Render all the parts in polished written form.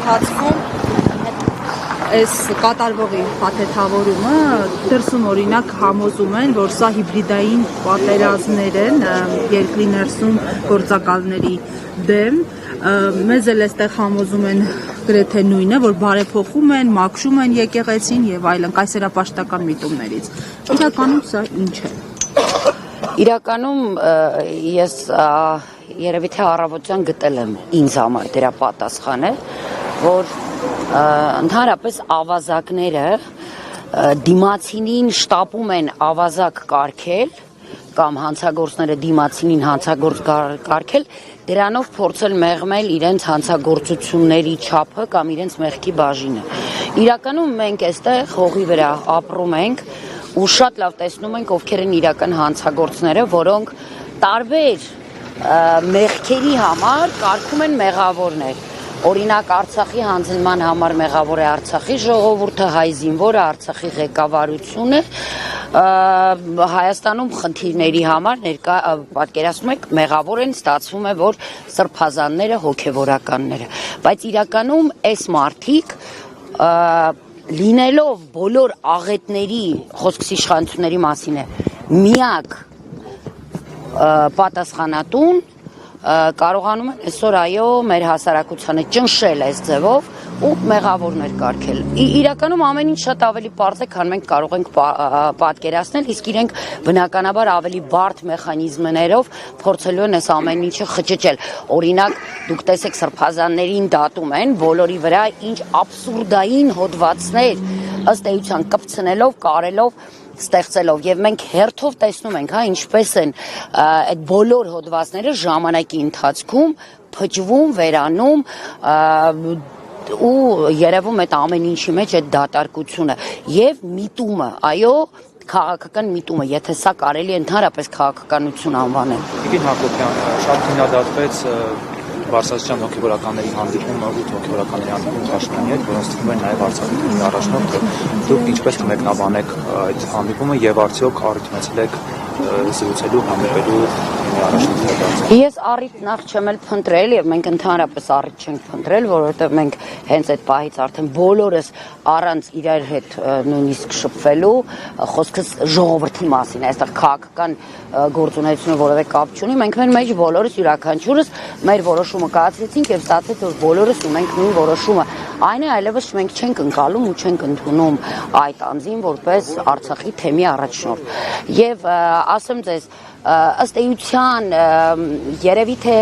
ընթացքում այս կատարվողի փաթեթավորումը դրսում օրինակ համոզում են, որ սա հիբրիդային պատերազմներ են երկրի ներսում գործակալների դեմ, մեզ էլ այստեղ համոզում են գրեթե նույնը, որ բարեփոխում են, մաքրում են եկեղեցին եւ այլն կայսերապաշտական միտումներից։ Իրականում սա ինչ է։ Իրականում ես երևի թե առավոտյան գտել եմ ինձ համար դրա պատասխանը, որ ընդհանրապես ավազակները դիմացինին շտապում են ավազակ կարգել կամ հանցագործները դիմացինին հանցագործ կարգել, դրանով փորձել մեղմել իրենց հանցագործությունների չափը կամ իրենց մեղքի բաժինը։ Իրականում մենք այստեղ հողի վրա ապրում ենք ու շատ լավ տեսնում ենք ովքեր են իրական հանցագործները, որոնք տարբեր մեղքերի համար կարգում են մեղավորներ։ Օրինակ Արցախի հանձնման համար մեղավոր է Արցախի ժողովուրդը, հայ զինվորը, Արցախի ղեկավարությունը, Հայաստանում խնդիրների համար ներկա պատկերացնում եք մեղավոր են, ստացվում է, որ սրբազանները, հոգևորականները, բայց իրականում այս մարդիկ լինելով բոլոր աղետների, խոսքս իշխանությունների մասին է, միակ պատասխանատուն կարողանում են այսօր այո մեր հասարակությանը ճնշել այս ձևով ու մեղավորներ կարգել։ Իրականում ամեն ինչ շատ ավելի պարզ է, քան մենք կարող ենք պատկերացնել, իսկ իրենք բնականաբար ավելի բարդ մեխանիզմներով փորձելու են այս ամեն ինչը խճճել։ Օրինակ, դուք տեսեք սրբազաններին դատում են, բոլորի վրա ինչ աբսուրդային հոդվածներ ըստ էության կպցնելով, կարելով ստեղծելով եւ մենք հերթով տեսնում ենք, ինչպես են այդ բոլոր հոդվածները ժամանակի ընթացքում փճվում, վերանում ու երևում այդ ամեն ինչի մեջ այդ դատարկությունը եւ միտումը, այո, քաղաքական միտումը, եթե սա կարելի է ընդհանրապես քաղաքականություն անվանել։ Տիկին Հակոբյան, շատ քննադատվեց Վարսասյան հոգևորականների հանդիպումը ու հոգևորականների հանդիպումը Փաշինյանի հետ, որոնց թվում են նաև Արցախի առաջնորդը։ Դուք ինչպես կմեկնաբանեք այդ հանդիպումը եւ արդյոք առիթ ունեցել եք զրուցելու, հանդիպելու առաջնորդի հետ։ Ես առիթ նախ չեմ էլ փնտրել եւ մենք ընդհանրապես առիթ չենք փնտրել, որովհետեւ մենք հենց այդ պահից արդեն բոլորս առանց իրար հետ նույնիսկ շփվելու, խոսքս ժողովրդի մասին է, այստեղ քաղաքական գործունեությունը որևէ կապ չունի, մենք մեր մեջ բոլորս յուրաքանչյուրս մեր որոշումը կայացրեցինք եւ ստացվեց, որ բոլորս ունենք նույն որոշումը։ Այն է, այլևս մենք չենք ընկալում ու չենք ընդունում այդ անձին որպես Արցախի թեմի առաջնորդ։ Եվ ասեմ ձեզ, ըստ էության երևի թե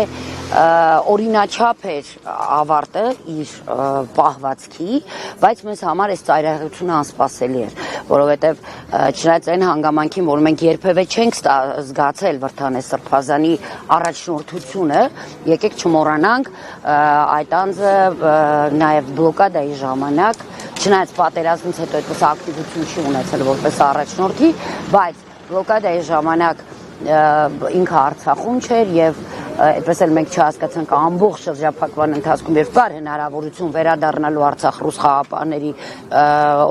օրինաչափ էր ավարտը իր պահվածքի, բայց մեզ համար այս ծայրահեղությունը անսպասելի էր, որովհետև չնայած այն հանգամանքին, որ մենք երբևէ չենք զգացել Վրդանես Սրբազանի առաջնորդությունը, եկեք չմոռանանք այդ անձը նաև բլոկադայի ժամանակ, չնայած պատերազմից հետո այդպես ակտիվություն չի ունեցել որպես առաջնորդի, բայց բլոկադայի ժամանակ ինքը Արցախում չէր եւ այդպես էլ մենք չհասկացանք ամբողջ շրջափակման ընթացքում երբ կար հնարավորություն վերադառնալու Արցախ ռուս խաղապահների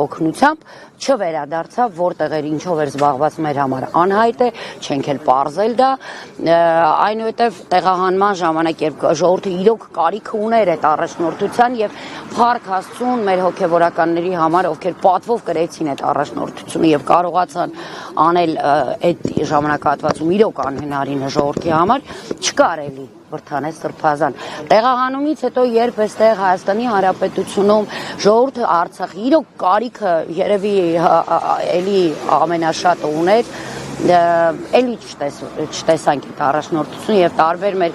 օգնությամբ չվերադարձավ, որտեղ էր ինչով էր զբաղված մեր համար անհայտ է, չենք էլ պարզել դա, այնուհետև տեղահանման ժամանակ երբ ժողովուրդը իրոք կարիքը ուներ այդ առաջնորդության եւ փառք Աստծուն մեր հոգեվորականների համար, ովքեր պատվով կրեցին այդ առաջնորդությունը եւ կարողացան անել այդ ժամանակահատվածում իրոք անհնարին է ժողովրդի համար, չկար էլի Վրդանես Սրբազան։ Տեղահանումից հետո երբ այստեղ Հայաստանի Հանրապետությունում ժողովուրդը Արցախի իրոք կարիքը երևի էլի ամենաշատը ուներ, էլի չտեսանք այդ առաջնորդությունը եւ տարբեր մեր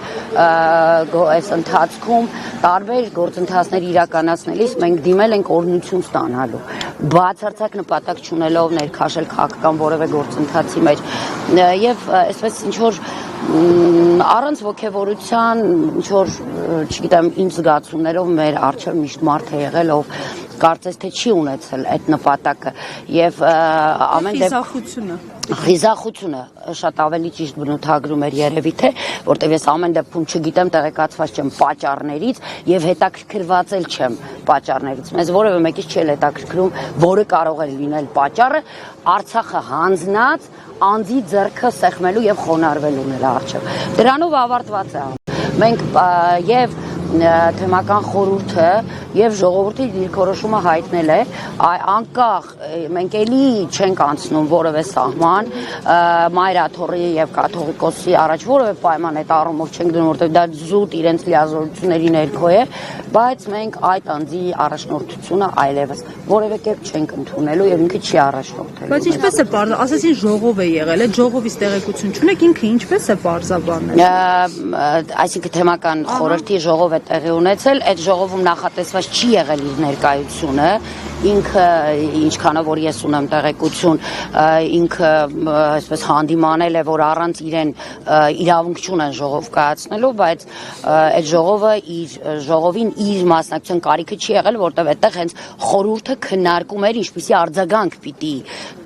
այս ընթացքում տարբեր գործընթացներ իրականացնելիս մենք դիմել ենք օրհնություն ստանալու բացարձակ նպատակ չունելով ներքաշել քաղաքական որևէ գործընթացի մեջ եւ այսպես ինչ որ առանց ոգևորության ինչ որ չգիտեմ ինչ զգացումներով մեր առջև միշտ մարդ է եղել ով կարծես թե չի ունեցել այդ նպատակը եւ ամեն դեպքում Խիզախությունը շատ ավելի ճիշտ բնութագրում էր երևի թե, որտեղ ես ամեն դեպքում չգիտեմ, տեղեկացված չեմ պատճառներից եւ հետաքրքրված էլ չեմ պատճառներից։ Մեզ որևէ մեկից չի հետաքրքրում, որը կարող է լինել պատճառը, Արցախը հանձնած անձի ձեռքը սեղմելու եւ խոնարհվելու նրա առջեւ։ Դրանով ավարտված է։ Մենք եւ թեմական խորհուրդը եւ ժողովրդի դիրքորոշումը հայտնել է անկախ մենք էլի չենք անցնում որևէ սահման մայրաթորի եւ կաթողիկոսի առաջ որևէ պայման այդ առումով չենք դնում որովհետեւ դա զուտ իրենց լիազորությունների ներքո է բայց մենք այդ անձի առաջնորդությունը այլևս որևէ կերպ չենք ընդունելու եւ ինքը չի առաջնորդելու բայց ինչպես է ասեցին ժողով է եղել այդ ժողովից տեղեկություն չունեք ինքը ինչպես է բարձաբանել այսինքն թեմական խորհրդի ժողով է տեղի ունեցել այդ ժողովում նախատեսված չի եղել իր ներկայությունը ինքը ինչքանով որ ես ունեմ տեղեկություն ինքը այսպես հանդիմանել է որ առանց իրեն իրավունք չունեն ժողով կայացնելու բայց այդ ժողովը ժողովին իր մասնակցության կարիքը չի եղել որտեղ այդտեղ հենց խորհուրդը քննարկում էր ինչպիսի արձագանք պիտի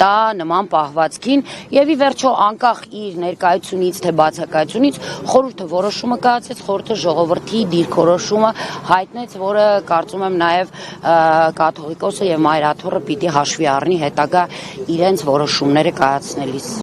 տա նման պահվածքին եւ ի վերջո անկախ իր ներկայությունից թե բացակայությունից խորհուրդը որոշումը կայացեց խորհուրդը ժողովրդի դիրքորոշումը հայտնեց որը կարծում եմ նաեւ կաթողիկոսը եւ մայրաթորը պիտի հաշվի առնի հետագա իրենց որոշումները կայացնելիս